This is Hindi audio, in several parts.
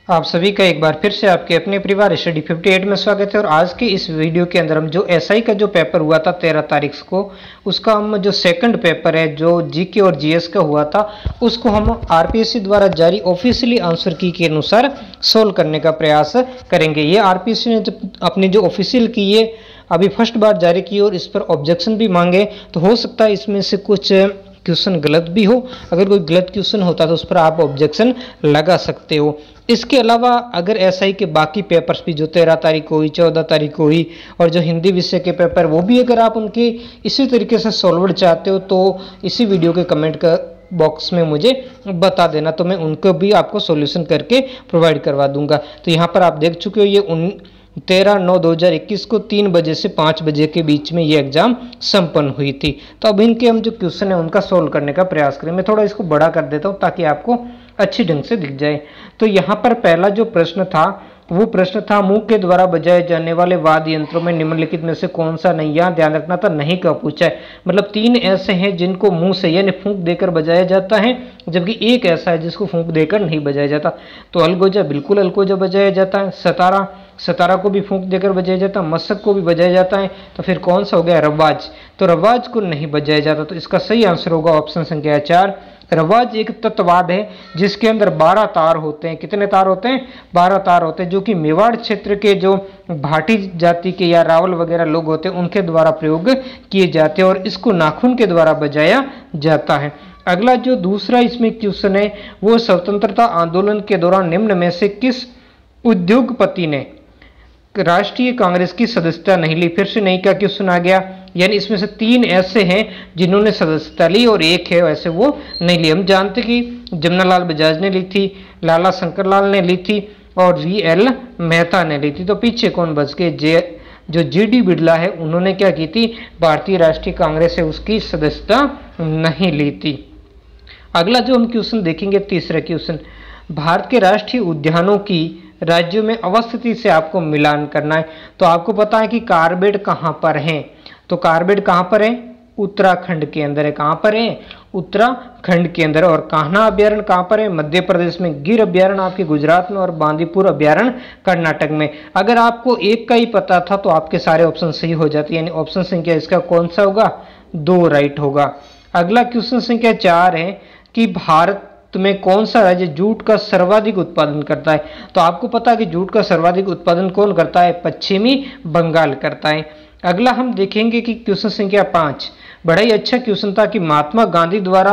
आप सभी का एक बार फिर से आपके अपने परिवार स्टडी 58 में स्वागत है। और आज के इस वीडियो के अंदर हम जो एसआई का जो पेपर हुआ था 13 तारीख को, उसका हम जो सेकंड पेपर है जो जीके और जीएस का हुआ था, उसको हम आरपीएससी द्वारा जारी ऑफिशियली आंसर की के अनुसार सोल्व करने का प्रयास करेंगे। ये आरपीएससी ने अपनी जो ऑफिशियल की है अभी फर्स्ट बार जारी की और इस पर ऑब्जेक्शन भी मांगे, तो हो सकता है इसमें से कुछ क्वेश्चन गलत भी हो। अगर कोई गलत क्वेश्चन होता है तो उस पर आप ऑब्जेक्शन लगा सकते हो। इसके अलावा अगर एसआई के बाकी पेपर्स भी जो 13 तारीख को हुई, 14 तारीख को हुई और जो हिंदी विषय के पेपर वो भी अगर आप उनके इसी तरीके से सॉल्व चाहते हो तो इसी वीडियो के कमेंट का बॉक्स में मुझे बता देना, तो मैं उनको भी आपको सॉल्यूशन करके प्रोवाइड करवा दूंगा। तो यहाँ पर आप देख चुके हो ये 13/9/2021 को 3 बजे से 5 बजे के बीच में ये एग्जाम संपन्न हुई थी। तो अब इनके हम जो क्वेश्चन है उनका सोल्व करने का प्रयास करें। मैं थोड़ा इसको बड़ा कर देता हूँ ताकि आपको अच्छी ढंग से दिख जाए। तो यहाँ पर पहला जो प्रश्न था वो प्रश्न था, मुंह के द्वारा बजाए जाने वाले वाद्य यंत्रों में निम्नलिखित में से कौन सा नहीं। यहाँ ध्यान रखना था नहीं का पूछा है, मतलब 3 ऐसे हैं जिनको मुंह से यानी फूंक देकर बजाया जाता है, जबकि एक ऐसा है जिसको फूंक देकर नहीं बजाया जाता। तो अलगोजा, बिल्कुल अलगोजा बजाया जाता है। सतारा, सतारा को भी फूंक देकर बजाया जाता है। मशक को भी बजाया जाता है। तो फिर कौन सा हो गया, रवाज, तो रवाज को नहीं बजाया जाता। तो इसका सही आंसर होगा ऑप्शन संख्या 4। रवाज एक तत्ववाद है जिसके अंदर 12 तार होते हैं। कितने तार होते हैं? 12 तार होते हैं, जो कि मेवाड़ क्षेत्र के जो भाटी जाति के या रावल वगैरह लोग होते हैं उनके द्वारा प्रयोग किए जाते हैं और इसको नाखून के द्वारा बजाया जाता है। अगला जो दूसरा इसमें क्वेश्चन है वो, स्वतंत्रता आंदोलन के दौरान निम्न में से किस उद्योगपति ने राष्ट्रीय कांग्रेस की सदस्यता नहीं ली। फिर से नहीं का क्वेश्चन आ गया, यानी इसमें से 3 ऐसे हैं जिन्होंने सदस्यता ली और एक है वैसे वो नहीं ली। हम जानते कि जमनालाल बजाज ने ली थी, लाला शंकर ने ली थी और वीएल मेहता ने ली थी। तो पीछे कौन बच गए? जो जीडी बिड़ला है उन्होंने क्या की थी, भारतीय राष्ट्रीय कांग्रेस है उसकी सदस्यता नहीं ली थी। अगला जो हम क्वेश्चन देखेंगे, तीसरा क्वेश्चन, भारत के राष्ट्रीय उद्यानों की राज्यों में अवस्थिति से आपको मिलान करना है। तो आपको पता है कि कार्बेट कहाँ पर है, तो कार्बेट कहाँ पर है? उत्तराखंड के अंदर है। कहाँ पर है? उत्तराखंड के अंदर। और कान्हा अभ्यारण्य कहाँ पर है? मध्य प्रदेश में। गिर अभ्यारण्य आपके गुजरात में और बांदीपुर अभ्यारण्य कर्नाटक में। अगर आपको एक का ही पता था तो आपके सारे ऑप्शन सही हो जाते, यानी ऑप्शन संख्या इसका कौन सा होगा? 2 राइट होगा। अगला क्वेश्चन संख्या 4 है कि भारत में कौन सा राज्य जूट का सर्वाधिक उत्पादन करता है। तो आपको पता है कि जूट का सर्वाधिक उत्पादन कौन करता है? पश्चिमी बंगाल करता है। अगला हम देखेंगे कि क्वेश्चन संख्या 5 बड़ा ही अच्छा क्वेश्चन था कि महात्मा गांधी द्वारा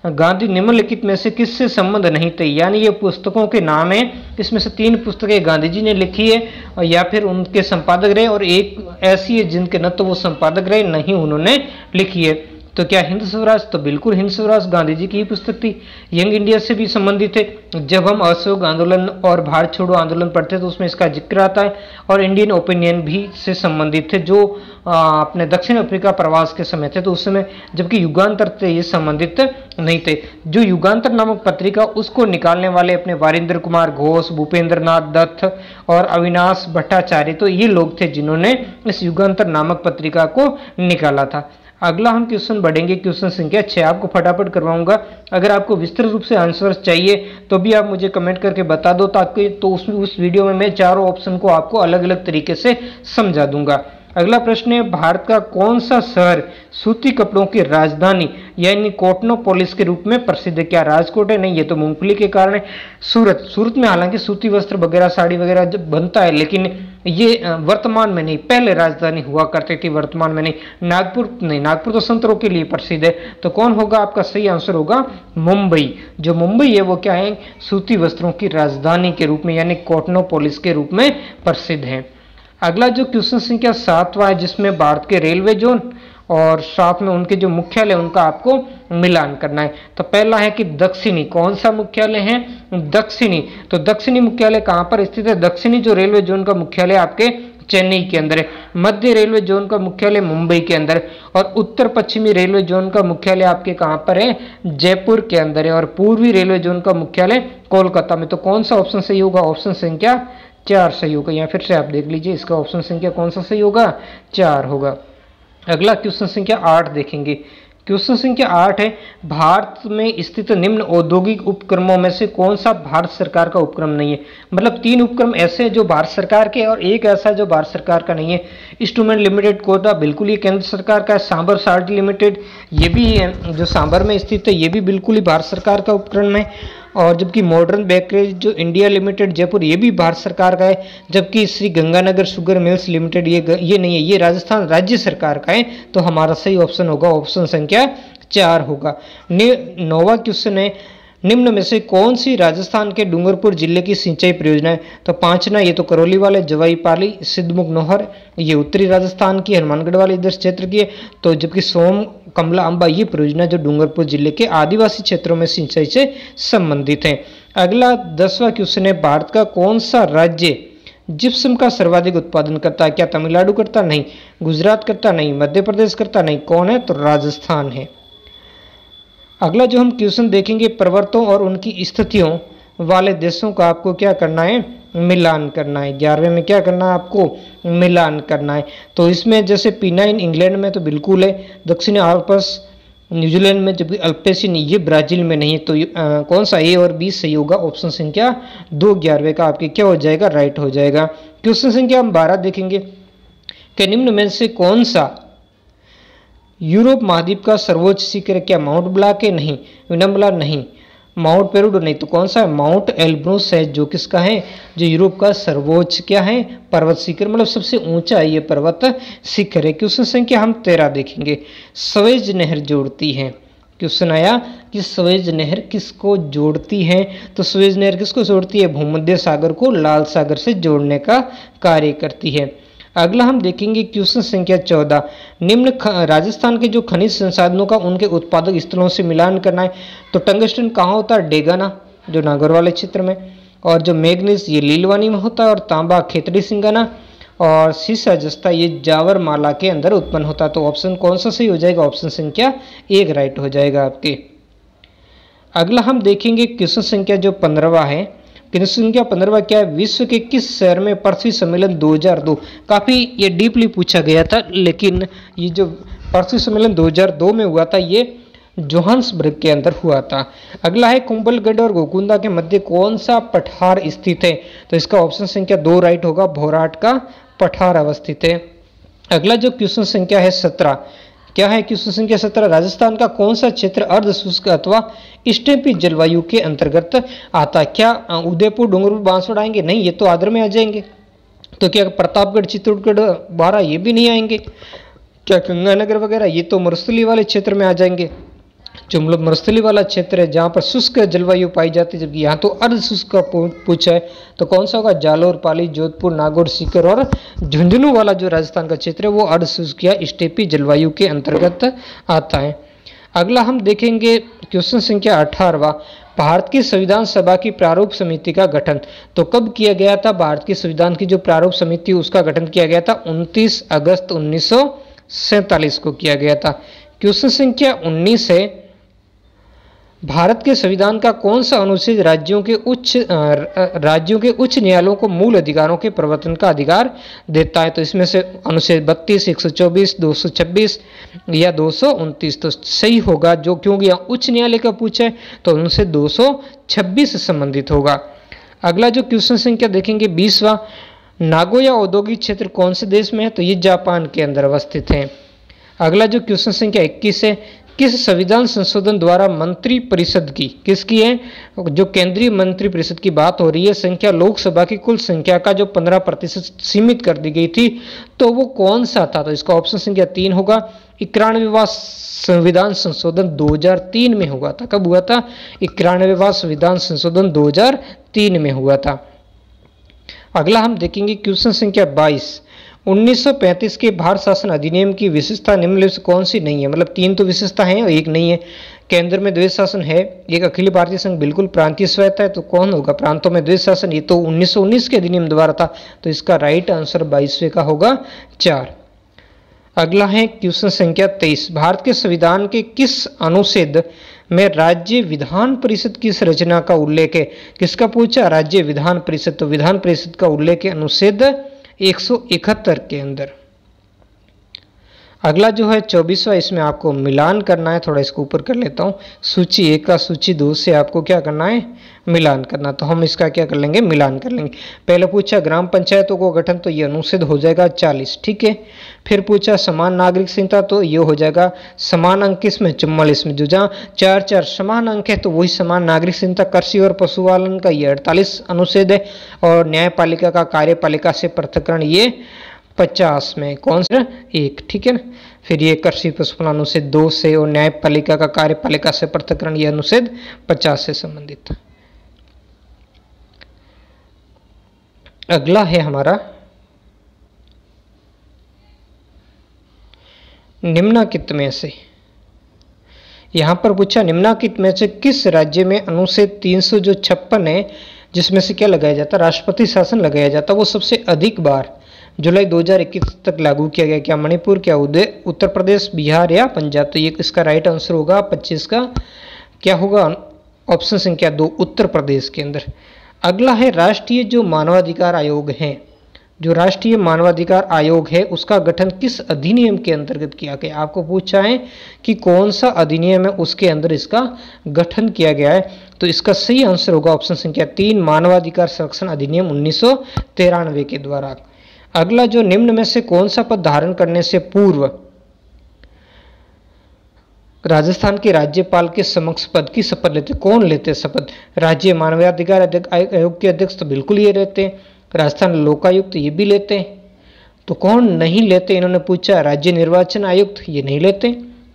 गांधी निम्नलिखित में से किससे संबंध नहीं थे। यानी ये पुस्तकों के नाम है, इसमें से 3 पुस्तकें गांधी जी ने लिखी है और या फिर उनके संपादक रहे और एक ऐसी है जिनके न तो वो संपादक रहे न ही उन्होंने लिखी है। तो क्या हिंद स्वराज? तो बिल्कुल हिंद स्वराज गांधी जी की ही पुस्तक थी। यंग इंडिया से भी संबंधित है। जब हम असहयोग आंदोलन और भारत छोड़ो आंदोलन पढ़ते तो उसमें इसका जिक्र आता है। और इंडियन ओपिनियन भी से संबंधित थे जो अपने दक्षिण अफ्रीका प्रवास के समय थे, तो उस समय, जबकि युगांतर से ये संबंधित नहीं थे। जो युगांतर नामक पत्रिका उसको निकालने वाले अपने वारिंद्र कुमार घोष, भूपेंद्र नाथ दत्त और अविनाश भट्टाचार्य, तो ये लोग थे जिन्होंने इस युगांतर नामक पत्रिका को निकाला था। अगला हम क्वेश्चन बढ़ेंगे, क्वेश्चन संख्या 6 आपको फटाफट करवाऊंगा। अगर आपको विस्तृत रूप से आंसर्स चाहिए तो भी आप मुझे कमेंट करके बता दो, ताकि तो उस वीडियो में मैं चारों ऑप्शन को आपको अलग अलग तरीके से समझा दूंगा। अगला प्रश्न है, भारत का कौन सा शहर सूती कपड़ों की राजधानी यानी कॉटनोपोलिस के रूप में प्रसिद्ध है? क्या राजकोट है? नहीं, ये तो मूंगफली के कारण है। सूरत, सूरत में हालांकि सूती वस्त्र वगैरह, साड़ी वगैरह जब बनता है, लेकिन ये वर्तमान में नहीं, पहले राजधानी हुआ करती थी, वर्तमान में नहीं। नागपुर नहीं, नागपुर तो संतरों के लिए प्रसिद्ध है। तो कौन होगा? आपका सही आंसर होगा मुंबई। जो मुंबई है वो क्या है? सूती वस्त्रों की राजधानी के रूप में यानी कॉटनोपोलिस के रूप में प्रसिद्ध है। अगला जो क्वेश्चन संख्या 7वां है जिसमें भारत के रेलवे जोन और साथ में उनके जो मुख्यालय उनका आपको मिलान करना है। तो पहला है कि दक्षिणी, कौन सा मुख्यालय है? दक्षिणी। तो दक्षिणी मुख्यालय कहां पर स्थित है? दक्षिणी जो रेलवे जोन का मुख्यालय आपके चेन्नई के अंदर है। मध्य रेलवे जोन का मुख्यालय मुंबई के अंदर और उत्तर पश्चिमी रेलवे जोन का मुख्यालय आपके कहां पर है? जयपुर के अंदर है। और पूर्वी रेलवे जोन का मुख्यालय कोलकाता में। तो कौन सा ऑप्शन सही होगा? ऑप्शन संख्या 4 सही होगा। या फिर से आप देख लीजिए, इसका ऑप्शन संख्या कौन सा सही होगा? 4 होगा। अगला क्वेश्चन संख्या 8 देखेंगे। क्वेश्चन संख्या 8 है, भारत में स्थित निम्न औद्योगिक उपक्रमों में से कौन सा भारत सरकार का उपक्रम नहीं है। मतलब 3 उपक्रम ऐसे हैं जो भारत सरकार के और एक ऐसा है जो भारत सरकार का नहीं है। इंस्ट्रूमेंट लिमिटेड कोटा बिल्कुल ये केंद्र सरकार का है। सांबर साल्ट लिमिटेड ये भी जो सांबर में स्थित है ये भी बिल्कुल ही भारत सरकार का उपक्रम है। और जबकि मॉडर्न बेवरेज जो इंडिया लिमिटेड जयपुर ये भी भारत सरकार का है। जबकि Shri Ganganagar sugar mills limited ये नहीं है, ये राजस्थान राज्य सरकार का है। तो हमारा सही ऑप्शन होगा ऑप्शन संख्या 4 होगा। 9वां क्वेश्चन है, निम्न में से कौन सी राजस्थान के डूंगरपुर जिले की सिंचाई परियोजना है। तो 5 ना, ये तो करौली वाले जवाई पाली सिद्धमुख नोहर ये उत्तरी राजस्थान की हनुमानगढ़ वाले इधर क्षेत्र की है। तो जबकि सोम कमला अंबा ये परियोजना जो डूंगरपुर जिले के आदिवासी क्षेत्रों में सिंचाई से संबंधित है। अगला 10वां क्वेश्चन है, भारत का कौन सा राज्य जिप्सम का सर्वाधिक उत्पादन करता है। क्या तमिलनाडु करता? नहीं। गुजरात करता? नहीं। मध्य प्रदेश करता? नहीं। कौन है? तो राजस्थान है। अगला जो हम क्वेश्चन देखेंगे, पर्वतों और उनकी स्थितियों वाले देशों का आपको क्या करना है, मिलान करना है। 11वें में क्या करना है आपको, मिलान करना है। तो इसमें जैसे पीनाइन इंग्लैंड में तो बिल्कुल है, दक्षिणी आल्प्स न्यूजीलैंड में, जबकि अल्पेसिन ये ब्राजील में नहीं है। तो कौन सा ए और बी सही होगा, ऑप्शन संख्या 2 11वें का आपके क्या हो जाएगा, राइट हो जाएगा। क्वेश्चन संख्या हम 12 देखेंगे कि निम्न में से कौन सा यूरोप महाद्वीप का सर्वोच्च शिखर, क्या माउंट ब्लाक है? नहीं। विनम्बला? नहीं। माउंट पेरूडो? नहीं। तो कौन सा है, माउंट एल्ब्रूस है जो किसका है, जो यूरोप का सर्वोच्च क्या है, पर्वत शिखर, मतलब सबसे ऊंचा है ये पर्वत शिखर है। क्वेश्चन संख्या हम 13 देखेंगे, स्वेज नहर जोड़ती है। क्वेश्चन आया कि स्वेज नहर किसको जोड़ती है। तो स्वेज नहर किसको जोड़ती है, भूमध्य सागर को लाल सागर से जोड़ने का कार्य करती है। अगला हम देखेंगे क्वेश्चन संख्या 14, निम्न राजस्थान के जो खनिज संसाधनों का उनके उत्पादक स्थलों से मिलान करना है। तो टंगस्टन कहाँ होता है, डेगाना जो नागौर वाले क्षेत्र में, और जो मैग्नीज ये लीलवानी में होता है, और तांबा खेतड़ी सिंगाना, और सीसा जस्ता ये जावर माला के अंदर उत्पन्न होता है। तो ऑप्शन कौन सा सही हो जाएगा, ऑप्शन संख्या 1 राइट हो जाएगा आपके। अगला हम देखेंगे क्वेश्चन संख्या जो 15वां है, क्वेश्चन संख्या 15वां क्या है, विश्व के किस शहर में पृथ्वी सम्मेलन 2002, काफ़ी ये डीपली पूछा गया था, लेकिन ये जो पृथ्वी सम्मेलन 2002 में हुआ था ये जोहान्सबर्ग के अंदर हुआ था। अगला है, कुंभलगढ़ और गोकुंदा के मध्य कौन सा पठार स्थित है। तो इसका ऑप्शन संख्या 2 राइट होगा, भोराट का पठार अवस्थित है। अगला जो क्वेश्चन संख्या है 17, क्या है क्वेश्चन संख्या 17, राजस्थान का कौन सा क्षेत्र अर्ध शुष्क अथवा स्टेपी जलवायु के अंतर्गत आता है। क्या उदयपुर, डूंगरपुर, बांसवाड़ा आएंगे? नहीं, ये तो आद्र में आ जाएंगे। तो क्या प्रतापगढ़, चित्तौड़गढ़, बारा ये भी नहीं आएंगे। क्या गंगानगर वगैरह ये तो मरुस्थली वाले क्षेत्र में आ जाएंगे, जो मतलब मरुस्थली वाला क्षेत्र है जहाँ पर शुष्क जलवायु पाई जाती है। जबकि यहाँ तो अर्ध शुष्क का पूछा है, तो कौन सा होगा, जालोर, पाली, जोधपुर, नागौर, सीकर और झुंझुनू वाला जो राजस्थान का क्षेत्र है वो अर्ध शुष्क या स्टेपी जलवायु के अंतर्गत आता है। अगला हम देखेंगे क्वेश्चन संख्या 18वां, भारत की संविधान सभा की प्रारूप समिति का गठन तो कब किया गया था। भारत की संविधान की जो प्रारूप समिति उसका गठन किया गया था 29 अगस्त 1947 को किया गया था। क्वेश्चन संख्या 19 है, भारत के संविधान का कौन सा अनुच्छेद राज्यों के उच्च न्यायालयों को मूल अधिकारों के प्रवर्तन का अधिकार देता है। तो इसमें से अनुच्छेद 32, 124, 226 या 229 तो सही होगा, जो क्योंकि यहाँ उच्च न्यायालय का पूछा है तो उनसे 226 से संबंधित होगा। अगला जो क्वेश्चन संख्या देखेंगे 20वां, नागोया औद्योगिक क्षेत्र कौन से देश में है। तो ये जापान के अंदर अवस्थित है। अगला जो क्वेश्चन संख्या 21 है, किस संविधान संशोधन द्वारा मंत्री परिषद की, किसकी है, जो केंद्रीय मंत्री परिषद की बात हो रही है, संख्या लोकसभा की कुल संख्या का जो 15% सीमित कर दी गई थी, तो वो कौन सा था। तो इसका ऑप्शन संख्या 3 होगा। 91वां संविधान संशोधन 2003 में हुआ था। कब हुआ था, 91वां संविधान संशोधन 2003 में हुआ था। अगला हम देखेंगे क्वेश्चन संख्या 22, 1935 के भारत शासन अधिनियम की विशेषता निम्नलिखित से कौन सी नहीं है। मतलब 3 तो विशेषता है और एक नहीं है। केंद्र में द्वैध शासन है, एक अखिल भारतीय संघ बिल्कुल प्रांतीय स्वायत्ता है, तो कौन होगा, प्रांतों में द्वैध शासन, ये तो 1919 के अधिनियम द्वारा था। तो इसका राइट आंसर 22वें का होगा 4। अगला है क्वेश्चन संख्या 23, भारत के संविधान के किस अनुच्छेद में राज्य विधान परिषद की संरचना का उल्लेख है। किसका पूछा, राज्य विधान परिषद। तो विधान परिषद का उल्लेख है अनुच्छेद 171 के अंदर। अगला जो है 24वां, इसमें आपको मिलान करना है। थोड़ा इसको ऊपर कर लेता हूँ। सूची 1 का सूची 2 से आपको क्या करना है, मिलान करना। तो हम इसका क्या कर लेंगे, मिलान कर लेंगे। पहले पूछा ग्राम पंचायतों को गठन, तो ये अनुच्छेद हो जाएगा 40, ठीक है। फिर पूछा समान नागरिक संहिता, तो ये हो जाएगा समान अंक इसमें 44 में, जो जहाँ 4 समान अंक है तो वही समान नागरिक संहिता। कृषि और पशुपालन का ये 48 अनुच्छेद है। और न्यायपालिका का कार्यपालिका से पृथक्करण ये 50 में, कौन सा 1, ठीक है ना। फिर ये कृषि पशुपालन अनुच्छेद 2 से और न्यायपालिका का कार्यपालिका से पृथक्करण ये अनुच्छेद 50 से संबंधित। अगला है हमारा निम्नलिखित में से, यहां पर पूछा निम्नलिखित में से किस राज्य में अनुच्छेद 356 है, जिसमें से क्या लगाया जाता, राष्ट्रपति शासन लगाया जाता, वो सबसे अधिक बार जुलाई 2021 तक लागू किया गया। क्या मणिपुर, क्या उत्तर प्रदेश, बिहार या पंजाब। तो ये इसका राइट आंसर होगा 25 का क्या होगा, ऑप्शन संख्या 2 उत्तर प्रदेश के अंदर। अगला है राष्ट्रीय जो मानवाधिकार आयोग है, जो राष्ट्रीय मानवाधिकार आयोग है उसका गठन किस अधिनियम के अंतर्गत किया गया। आपको पूछा है कि कौन सा अधिनियम है उसके अंदर इसका गठन किया गया है। तो इसका सही आंसर होगा ऑप्शन संख्या 3 मानवाधिकार संरक्षण अधिनियम 1993 के द्वारा। अगला जो निम्न में से कौन सा पद धारण करने से पूर्व राजस्थान के राज्यपाल के समक्ष पद की शपथ लेते, कौन लेते शपथ, राज्य मानवाधिकार आयोग के अध्यक्ष तो बिल्कुल ये रहते हैं, राजस्थान लोकायुक्त ये भी लेते हैं। तो कौन नहीं लेते, इन्होंने पूछा राज्य निर्वाचन आयुक्त ये नहीं लेते,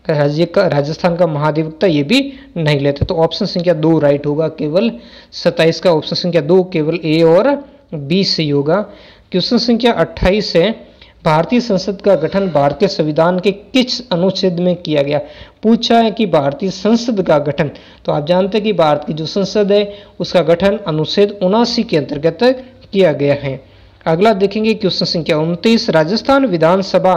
राजस्थान का महाधिवक्ता ये भी नहीं लेते। तो ऑप्शन संख्या 2 राइट होगा, केवल 27 का ऑप्शन संख्या 2 केवल ए और बी सही होगा। क्वेश्चन संख्या 28 है भारतीय संसद का गठन भारतीय संविधान के किस अनुच्छेद में किया गया। पूछा है कि भारतीय संसद का गठन, तो आप जानते हैं कि भारत की जो संसद है उसका गठन अनुच्छेद 79 के अंतर्गत किया गया है। अगला देखेंगे क्वेश्चन संख्या 29 राजस्थान विधानसभा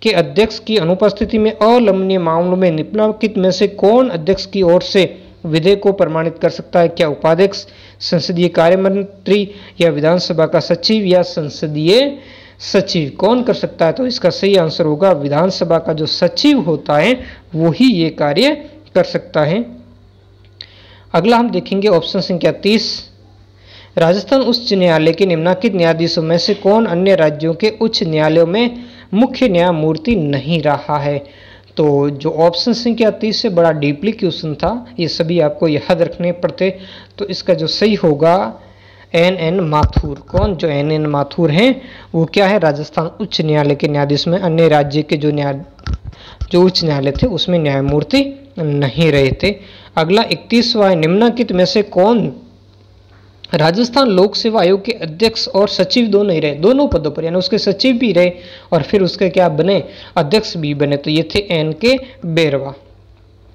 के अध्यक्ष की अनुपस्थिति में अलंबनीय मामलों में निम्नलिखित में से कौन अध्यक्ष की ओर से विधेयक को प्रमाणित कर सकता है। क्या उपाध्यक्ष, संसदीय कार्य मंत्री या विधानसभा का सचिव या संसदीय सचिव, कौन कर सकता है। तो इसका सही आंसर होगा विधानसभा का जो सचिव होता है वो ही ये कार्य कर सकता है। अगला हम देखेंगे ऑप्शन संख्या 30 राजस्थान उच्च न्यायालय के निम्नलिखित न्यायाधीशों में से कौन अन्य राज्यों के उच्च न्यायालयों में मुख्य न्यायमूर्ति नहीं रहा है। तो जो ऑप्शन संख्या 30 से बड़ा डीपली क्वेश्चन था, ये सभी आपको याद रखने पड़ते। तो इसका जो सही होगा एन माथुर, कौन, जो एन माथुर हैं वो क्या है, राजस्थान उच्च न्यायालय के न्यायाधीश में अन्य राज्य के जो उच्च न्यायालय थे उसमें न्यायमूर्ति नहीं रहे थे। अगला 31वां निम्नलिखित में से कौन राजस्थान लोक सेवा आयोग के अध्यक्ष और सचिव दोनों ही रहे, दोनों पदों पर, यानी उसके सचिव भी रहे और फिर उसके क्या बने, अध्यक्ष भी बने। तो ये थे एन के बेरवा।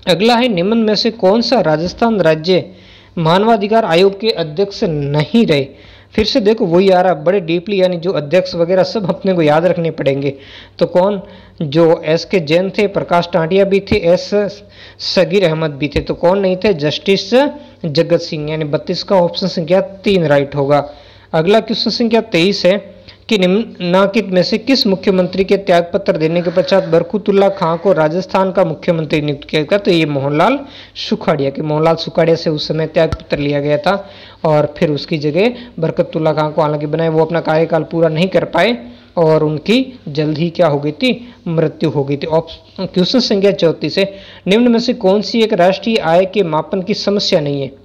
अगला है निम्न में से कौन सा राजस्थान राज्य मानवाधिकार आयोग के अध्यक्ष नहीं रहे। फिर से देखो वही आ रहा बड़े डीपली, यानी जो अध्यक्ष वगैरह सब अपने को याद रखने पड़ेंगे। तो कौन, जो एस के जैन थे, प्रकाश टांटिया भी थे, एस सगीर अहमद भी थे। तो कौन नहीं थे, जस्टिस जगत सिंह, यानी 32 का ऑप्शन संख्या 3 राइट होगा। अगला क्वेश्चन संख्या 23 है कि निम्नलिखित में से किस मुख्यमंत्री के त्यागपत्र देने के पश्चात बरकतुल्ला खां को राजस्थान का मुख्यमंत्री नियुक्त किया गया। तो ये मोहनलाल सुखाड़िया के, मोहनलाल सुखाड़िया से उस समय त्यागपत्र लिया गया था और फिर उसकी जगह बरकतुल्ला खां को हालांकि बनाए, वो अपना कार्यकाल पूरा नहीं कर पाए और उनकी जल्द ही क्या हो गई थी, मृत्यु हो गई थी। क्वेश्चन संख्या 34 है निम्न में से कौन सी एक राष्ट्रीय आय के मापन की समस्या नहीं है।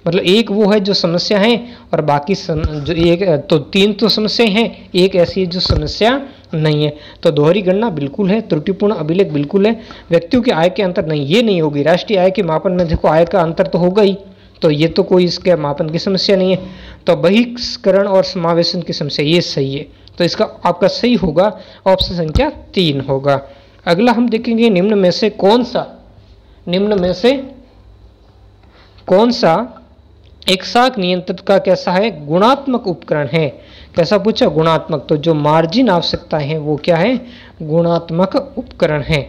मतलब एक वो है जो समस्या है और बाकी जो एक तो 3 तो समस्याएं हैं, एक ऐसी है जो समस्या नहीं है। तो दोहरी गणना बिल्कुल है, त्रुटिपूर्ण अभिलेख बिल्कुल है, व्यक्तियों की आय के अंतर नहीं, ये नहीं होगी। राष्ट्रीय आय के मापन में देखो आय का अंतर तो होगा ही, तो ये तो कोई इसके मापन की समस्या नहीं है। तो बहिष्करण और समावेशन की समस्या ये सही है। तो इसका आपका सही होगा ऑप्शन संख्या 3 होगा। अगला हम देखेंगे निम्न में से कौन सा एक शाख नियंत्रित का कैसा है, गुणात्मक उपकरण है। कैसा पूछा, गुणात्मक। तो जो मार्जिन आवश्यकताएं हैं वो क्या है, गुणात्मक उपकरण है।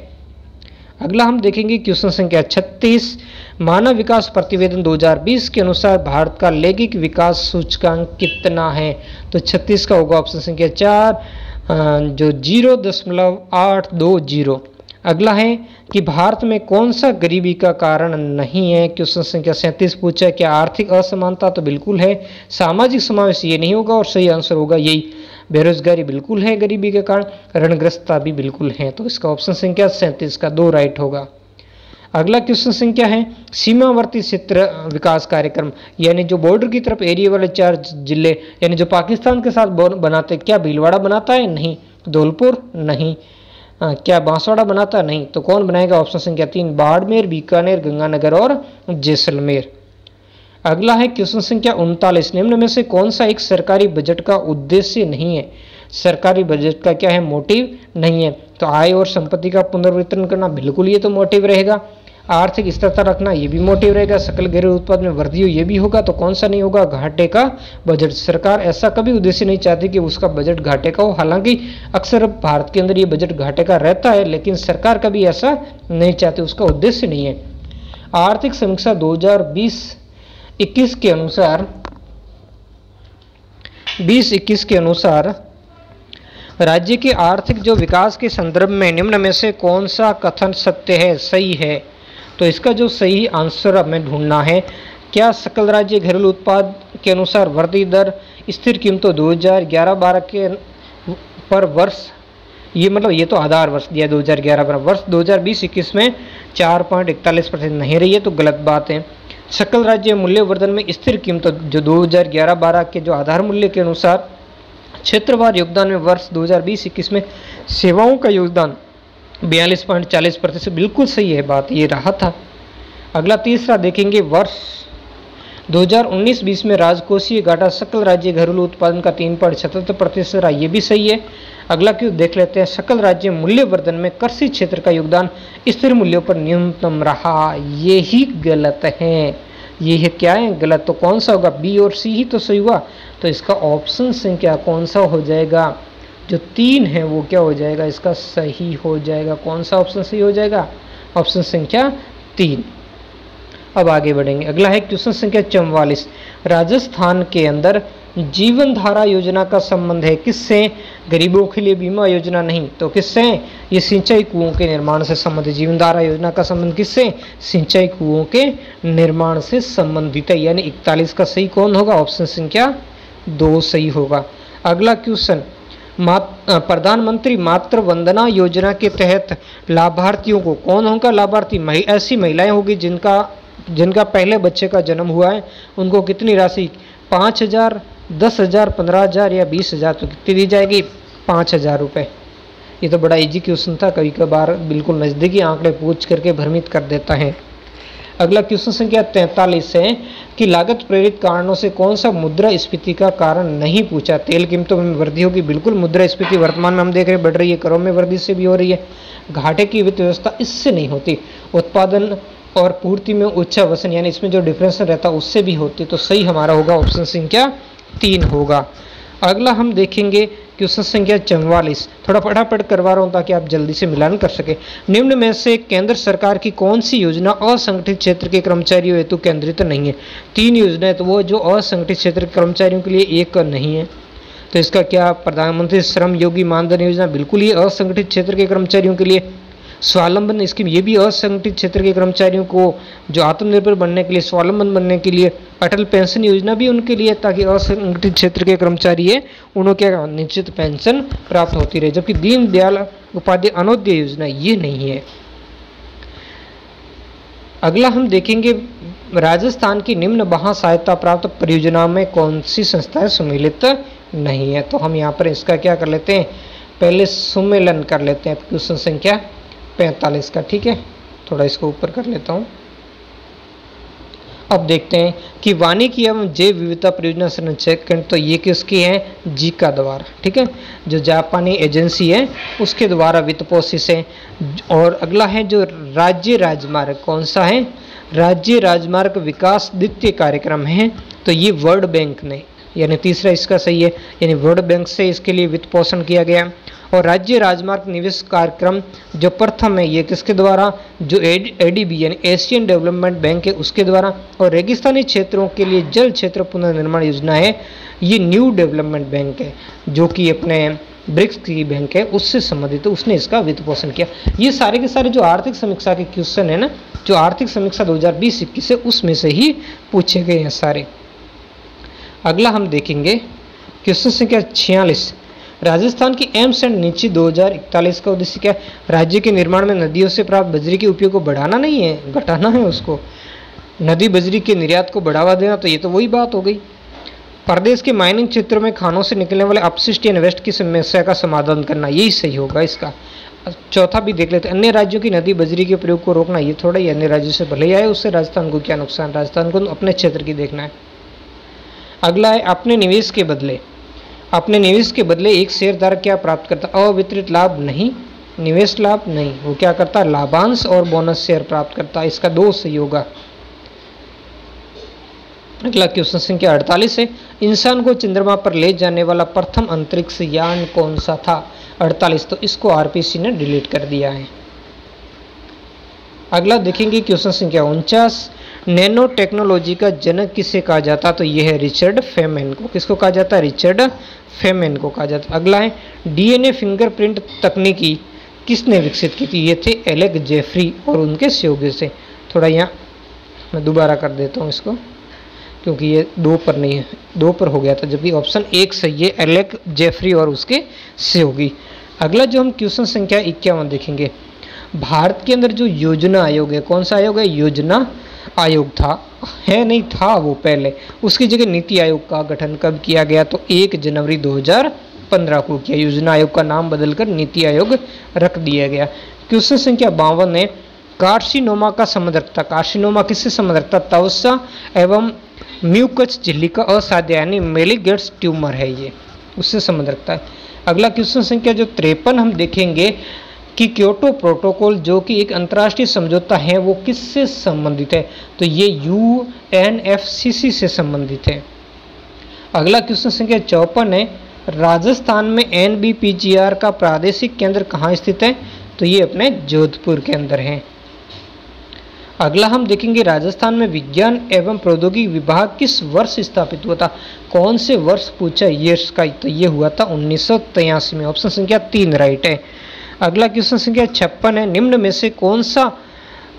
अगला हम देखेंगे क्वेश्चन संख्या 36 मानव विकास प्रतिवेदन 2020 के अनुसार भारत का लैंगिक विकास सूचकांक कितना है। तो 36 का होगा ऑप्शन संख्या 4 जो 0.820। अगला है कि भारत में कौन सा गरीबी का कारण नहीं है। क्वेश्चन संख्या 37 पूछा है। क्या आर्थिक असमानता? तो बिल्कुल है। सामाजिक समावेश ये नहीं होगा और सही आंसर होगा यही। बेरोजगारी बिल्कुल है गरीबी के कारण। ऋणग्रस्तता भी बिल्कुल है। तो इसका ऑप्शन संख्या 37 का 2 राइट होगा। अगला क्वेश्चन संख्या है सीमावर्ती क्षेत्र विकास कार्यक्रम, यानी जो बॉर्डर की तरफ एरिया वाले 4 जिले, यानी जो पाकिस्तान के साथ बनाते हैं। क्या भीलवाड़ा बनाता है? नहीं। धौलपुर? नहीं। क्या बांसवाड़ा बनाता? नहीं। तो कौन बनाएगा? ऑप्शन संख्या 3 बाड़मेर, बीकानेर, गंगानगर और जैसलमेर। अगला है क्वेश्चन संख्या 39। निम्न में से कौन सा एक सरकारी बजट का उद्देश्य नहीं है? सरकारी बजट का क्या है? मोटिव नहीं है। तो आय और संपत्ति का पुनर्वितरण करना, बिल्कुल ये तो मोटिव रहेगा। आर्थिक स्थिरता रखना, ये भी मोटिव रहेगा। सकल घरेलू उत्पाद में वृद्धि हो, ये भी होगा। तो कौन सा नहीं होगा? घाटे का बजट। सरकार ऐसा कभी उद्देश्य नहीं चाहती कि उसका बजट घाटे का हो। हालांकि अक्सर भारत के अंदर ये बजट घाटे का रहता है, लेकिन सरकार कभी ऐसा नहीं चाहती, उसका उद्देश्य नहीं है। आर्थिक समीक्षा 2020-21 के अनुसार 20-21 के अनुसार राज्य के आर्थिक जो विकास के संदर्भ में निम्न में से कौन सा कथन सत्य है, सही है? तो इसका जो सही आंसर हमें ढूंढना है। क्या सकल राज्य घरेलू उत्पाद के अनुसार वृद्धि दर स्थिर कीमतों 2011-12 के पर वर्ष, ये मतलब ये तो आधार वर्ष दिया 2011 पर, वर्ष 2020-21 में 4.41% नहीं रही है, तो गलत बात है। सकल राज्य मूल्यवर्धन में स्थिर कीमतों जो 2011-12 के जो आधार मूल्य के अनुसार क्षेत्रवार योगदान में वर्ष 2020-21 में सेवाओं का योगदान 42.40%, बिल्कुल सही है बात, ये रहा था। अगला तीसरा देखेंगे, वर्ष 2019-20 में राजकोषीय घाटा सकल राज्य घरेलू उत्पादन का 3.77% रहा, ये भी सही है। अगला क्यों देख लेते हैं, सकल राज्य मूल्यवर्धन में कृषि क्षेत्र का योगदान स्थिर मूल्यों पर न्यूनतम रहा, ये ही गलत है। ये है क्या है? गलत। तो कौन सा होगा? बी और सी ही तो सही हुआ। तो इसका ऑप्शन संख्या कौन सा हो जाएगा? जो 3 है वो क्या हो जाएगा? इसका सही हो जाएगा। कौन सा ऑप्शन सही हो जाएगा? ऑप्शन संख्या 3। अब आगे बढ़ेंगे। अगला है क्वेश्चन संख्या 44। राजस्थान के अंदर जीवन धारा योजना का संबंध है किससे? गरीबों के लिए बीमा योजना नहीं, तो किससे? ये सिंचाई कुओं के निर्माण से संबंधित। जीवन धारा योजना का संबंध किससे? सिंचाई कुओं के निर्माण से संबंधित है, यानी 41 का सही कौन होगा? ऑप्शन संख्या 2 सही होगा। अगला क्वेश्चन, प्रधानमंत्री मातृ वंदना योजना के तहत लाभार्थियों को, कौन होगा लाभार्थी? ऐसी महिलाएं होगी जिनका पहले बच्चे का जन्म हुआ है, उनको कितनी राशि? 5,000, 10,000, 15,000 या 20,000? तो कितनी दी जाएगी? 5,000 रुपये। ये तो बड़ा इजी क्वेश्चन था, कभी कभार बिल्कुल नज़दीकी आंकड़े पूछ करके भ्रमित कर देता है। अगला क्वेश्चन संख्या 43 है कि लागत प्रेरित कारणों से कौन सा मुद्रास्फीति का कारण नहीं पूछा? तेल कीमतों में वृद्धि होगी, बिल्कुल मुद्रास्फीति वर्तमान में हम देख रहे हैं बढ़ रही है, करों में वृद्धि से भी हो रही है। घाटे की वित्त व्यवस्था इससे नहीं होती। उत्पादन और पूर्ति में उच्च वसन, यानी इसमें जो डिफरेंस रहता है उससे भी होती। तो सही हमारा होगा ऑप्शन संख्या 3 होगा। अगला हम देखेंगे क्वेश्चन संख्या 44। थोड़ा फटाफट करवा रहा हूँ ताकि आप जल्दी से मिलान कर सके। निम्न में से केंद्र सरकार की कौन सी योजना असंगठित क्षेत्र के कर्मचारियों हेतु केंद्रित नहीं है? 3 योजनाएं, तो वो जो असंगठित क्षेत्र के कर्मचारियों के लिए एक नहीं है। तो इसका क्या? प्रधानमंत्री श्रम योगी मानधन योजना, बिल्कुल ये असंगठित क्षेत्र के कर्मचारियों के लिए। स्वावलंबन स्कीम, ये भी असंगठित क्षेत्र के कर्मचारियों को जो आत्मनिर्भर बनने के लिए, स्वावलंबन बनने के लिए। अटल पेंशन योजना भी उनके लिए, ताकि असंगठित क्षेत्र के कर्मचारी है उन्हें क्या निश्चित पेंशन प्राप्त होती रहे। जबकि दीनदयाल उपाध्याय अंत्योदय योजना ये नहीं है। अगला हम देखेंगे, राजस्थान की निम्न महा सहायता प्राप्त परियोजनाओं में कौन सी संस्थाएं सम्मिलित नहीं है? तो हम यहाँ पर इसका क्या कर लेते हैं, पहले सम्मेलन कर लेते हैं क्वेश्चन संख्या 45 का। ठीक है, थोड़ा इसको ऊपर कर लेता हूँ। अब देखते हैं कि वानिकी एवं जैव विविधता परियोजना संरक्षण, तो ये किसकी है? जीका द्वारा। ठीक है, जो जापानी एजेंसी है उसके द्वारा वित्त पोषित है। और अगला है जो राज्य राजमार्ग, कौन सा है? राज्य राजमार्ग विकास द्वितीय कार्यक्रम है, तो ये वर्ल्ड बैंक ने, यानी तीसरा इसका सही है, यानी वर्ल्ड बैंक से इसके लिए वित्त पोषण किया गया। और राज्य राजमार्ग निवेश कार्यक्रम जो प्रथम है, ये किसके द्वारा? जो एडीबी यानी एशियन डेवलपमेंट बैंक है उसके द्वारा। और रेगिस्तानी क्षेत्रों के लिए जल क्षेत्र पुनर्निर्माण योजना है, ये न्यू डेवलपमेंट बैंक है, जो कि अपने ब्रिक्स की बैंक है उससे संबंधित है, उसने इसका वित्त पोषण किया। ये सारे के सारे जो आर्थिक समीक्षा के क्वेश्चन है ना, जो आर्थिक समीक्षा 2020-21 है उसमें से ही पूछे गए हैं सारे। अगला हम देखेंगे क्वेश्चन संख्या 46, राजस्थान की एम्स एंड नीची 2041 का उद्देश्य क्या है? राज्य के निर्माण में नदियों से प्राप्त बजरी के उपयोग को बढ़ाना नहीं है, घटाना है उसको। नदी बजरी के निर्यात को बढ़ावा देना, तो ये तो वही बात हो गई। प्रदेश के माइनिंग क्षेत्रों में खानों से निकलने वाले अपशिष्ट या वेस्ट की समस्या का समाधान करना, यही सही होगा इसका। चौथा भी देख लेते हैं, अन्य राज्यों की नदी बजरी के प्रयोग को रोकना, ये थोड़ा ही अन्य राज्यों से भले ही आए उससे राजस्थान को क्या नुकसान, राजस्थान को अपने क्षेत्र की देखना है। अगला है अपने निवेश के बदले, अपने निवेश के बदले एक शेयरधारक क्या प्राप्त करता? अवितरित लाभ नहीं, निवेश लाभ नहीं, वो क्या करता? लाभांश और बोनस शेयर प्राप्त करता है। इसका 2 सही होगा। अगला क्वेश्चन संख्या 48 है, इंसान को चंद्रमा पर ले जाने वाला प्रथम अंतरिक्ष यान कौन सा था? 48, तो इसको आरपीसी ने डिलीट कर दिया है। अगला देखेंगे क्वेश्चन संख्या 49, नैनो टेक्नोलॉजी का जनक किसे कहा जाता? तो यह है रिचर्ड फेमेन को। किसको कहा जाता है? रिचर्ड फेमेन को कहा जाता है। अगला है डीएनए फिंगरप्रिंट तकनीकी किसने विकसित की थी? ये थे एलेक जेफरी और उनके सहयोगी से। थोड़ा यहाँ मैं दोबारा कर देता हूँ इसको, क्योंकि ये 2 पर नहीं है, 2 पर हो गया था, जबकि ऑप्शन 1 सही है, एलेक जेफरी और उसके सहयोगी। अगला जो हम क्वेश्चन संख्या 51 देखेंगे, भारत के अंदर जो योजना आयोग है, कौन सा आयोग है? योजना आयोग था, है नहीं था वो पहले, उसकी जगह नीति आयोग का गठन कब किया गया? तो 1 जनवरी 2015 को किया। योजना आयोग का नाम बदलकर नीति आयोग रख दिया गया। क्वेश्चन संख्या 52 है, कार्सिनोमा का संबंध रखता, कार्सिनोमा किससे संबंध रखता? त्वचा एवं म्यूकस झिल्ली का असाध्य यानी मेलिगेट्स ट्यूमर है, ये उससे संबंध रखता है। अगला क्वेश्चन संख्या जो 53 हम देखेंगे कि क्योटो प्रोटोकॉल जो कि एक अंतर्राष्ट्रीय समझौता है वो किससे संबंधित है? तो ये यूएनएफसीसी से संबंधित है। अगला क्वेश्चन संख्या 54 है, राजस्थान में एनबीपीजीआर का प्रादेशिक केंद्र कहाँ स्थित है? तो ये अपने जोधपुर के अंदर है। अगला हम देखेंगे राजस्थान में विज्ञान एवं प्रौद्योगिकी विभाग किस वर्ष स्थापित हुआ था? कौन से वर्ष पूछा ये इसका? तो ये हुआ था 1983 में। ऑप्शन संख्या 3 राइट है। अगला क्वेश्चन संख्या 56 है, निम्न में से कौन सा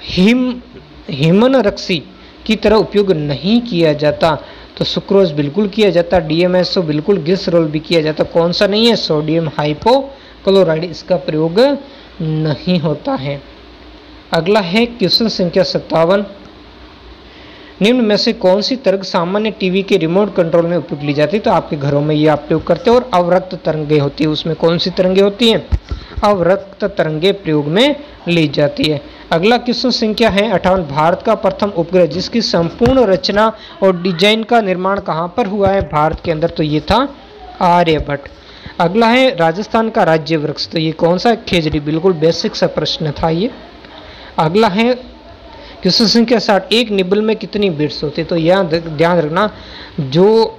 हिमन रक्सी की तरह उपयोग नहीं किया जाता? तो सुक्रोज बिल्कुल किया जाता, डीएमएसओ बिल्कुल, ग्लिसरॉल भी किया जाता। कौन सा नहीं है? सोडियम हाइपोक्लोराइड, इसका प्रयोग नहीं होता है। अगला है क्वेश्चन संख्या 57, निम्न में से कौन सी तरंग सामान्य टीवी के रिमोट कंट्रोल में उपयोग ली जाती है? तो आपके घरों में ये आप प्रयोग करते हो, और अवरक्त तरंगे होती है, उसमें कौन सी तरंगे होती हैं? अवरक्त तरंगे प्रयोग में ली जाती है। अगला क्वेश्चन संख्या है 58, भारत का प्रथम उपग्रह जिसकी संपूर्ण रचना और डिजाइन का निर्माण कहाँ पर हुआ है भारत के अंदर? तो ये था आर्यभट्ट। अगला है राजस्थान का राज्य वृक्ष, तो ये कौन सा? खेजड़ी, बिल्कुल बेसिक सा प्रश्न था ये। अगला है क्वेश्चन संख्या 60, एक निबल में कितनी बीट्स होती है? तो यहाँ ध्यान रखना, जो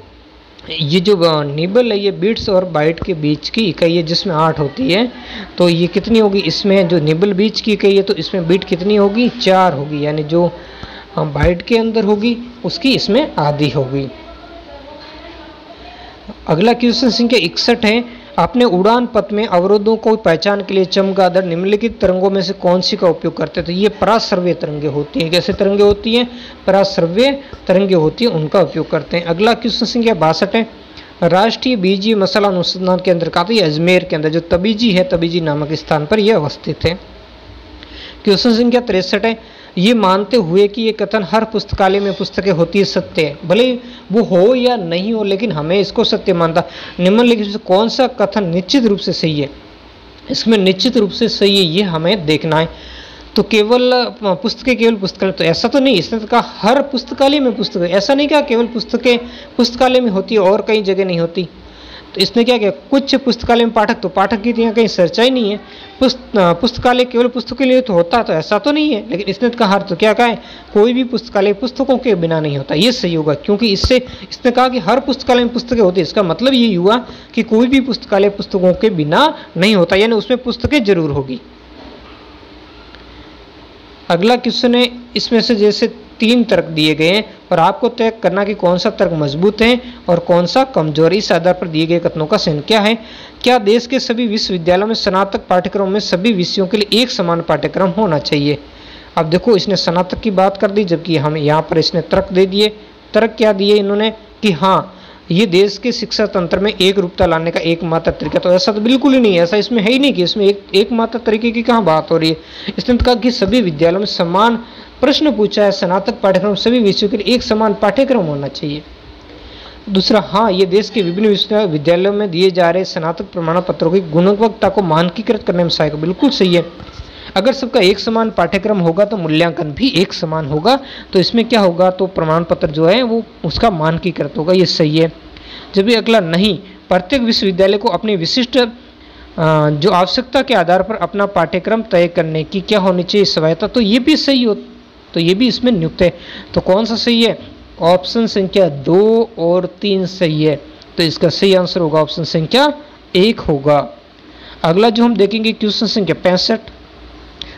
ये जो निबल है ये बीट्स और बाइट के बीच की इकाई है, जिसमें 8 होती है। तो ये कितनी होगी? इसमें जो निबल बीच की इकाई है तो इसमें बीट कितनी होगी? 4 होगी, यानी जो बाइट के अंदर होगी उसकी इसमें आधी होगी। अगला क्वेश्चन संख्या 61 है, अपने उड़ान पथ में अवरोधों को पहचान के लिए चमगादड़ निम्नलिखित तरंगों में से कौन सी का उपयोग करते हैं? तो ये पराश्रव्य तरंगे होती हैं। कैसे तरंगे होती हैं? पराश्रव्य तरंगे होती हैं, उनका उपयोग करते हैं। अगला क्वेश्चन संख्या 62 है, राष्ट्रीय बीजीय मसाला अनुसंधान केंद्र का, तो ये अजमेर के अंदर जो तबीजी है, तबीजी नामक स्थान पर यह अवस्थित है। क्वेश्चन संख्या 63 है, ये मानते हुए कि ये कथन हर पुस्तकालय में पुस्तकें होती है सत्य है, भले वो हो या नहीं हो, लेकिन हमें इसको सत्य मानता। निम्नलिखित से कौन सा कथन निश्चित रूप से सही है? इसमें निश्चित रूप से सही है ये हमें देखना है। तो केवल पुस्तकें केवल पुस्तकालय, तो ऐसा तो नहीं, इसने तो कहा हर पुस्तकालय में पुस्तकें, ऐसा नहीं कहा केवल पुस्तकें पुस्तकालय में होती है और कई जगह नहीं होती। तो इसने क्या किया, कुछ पुस्तकालय में पाठक, तो पाठक की यहाँ कहीं सच्चाई नहीं है। पुस्तकालय केवल पुस्तकों के लिए तो होता, तो ऐसा तो नहीं है, लेकिन इसने कहा हर, तो क्या कहा है, कोई भी पुस्तकालय पुस्तकों के बिना नहीं होता। ये सही होगा, क्योंकि इससे इसने कहा कि हर पुस्तकालय में पुस्तकें होती है, इसका मतलब ये हुआ कि कोई भी पुस्तकालय पुस्तकों के बिना नहीं होता, यानी उसमें पुस्तकें जरूर होगी। अगला क्वेश्चन है, इसमें से जैसे 3 तर्क दिए गए हैं, और आपको तय करना कि कौन सा तर्क मजबूत है और कौन सा कमजोर। इस आधार पर दिए गए कथनों का सही क्या है। क्या देश के सभी विश्वविद्यालयों में स्नातक पाठ्यक्रम में सभी विषयों के लिए एक समान पाठ्यक्रम होना चाहिए। अब देखो इसने स्नातक की बात कर दी, जबकि हम यहाँ पर इसने तर्क दे दिए। तर्क क्या दिए इन्होंने कि हाँ ये देश के शिक्षा तंत्र में एक रूपता लाने का एकमात्र तरीका। तो ऐसा तो बिल्कुल ही नहीं है, ऐसा इसमें है ही नहीं कि इसमें एकमात्र तरीके की कहाँ बात हो रही है। इसने कहा कि सभी विद्यालयों में समान प्रश्न पूछा है, स्नातक पाठ्यक्रम सभी विषयों के लिए एक समान पाठ्यक्रम होना चाहिए। दूसरा, हाँ ये देश के विभिन्न विश्वविद्यालयों में दिए जा रहे स्नातक प्रमाण पत्रों की गुणवत्ता को मानकीकृत करने में सहायक। बिल्कुल सही है। अगर सबका एक समान पाठ्यक्रम होगा तो मूल्यांकन भी एक समान होगा, तो इसमें क्या होगा, तो प्रमाण पत्र जो है वो उसका मानकीकृत होगा, ये सही है। जबकि अगला नहीं, प्रत्येक विश्वविद्यालय को अपनी विशिष्ट जो आवश्यकता के आधार पर अपना पाठ्यक्रम तय करने की क्या होनी चाहिए, स्वायत्ता। तो ये भी सही हो, तो ये भी इसमें नियुक्त है। तो कौन सा सही है, ऑप्शन संख्या 2 और 3 सही है। तो इसका सही आंसर होगा ऑप्शन संख्या 1 होगा। अगला जो हम देखेंगे क्वेश्चन संख्या 65,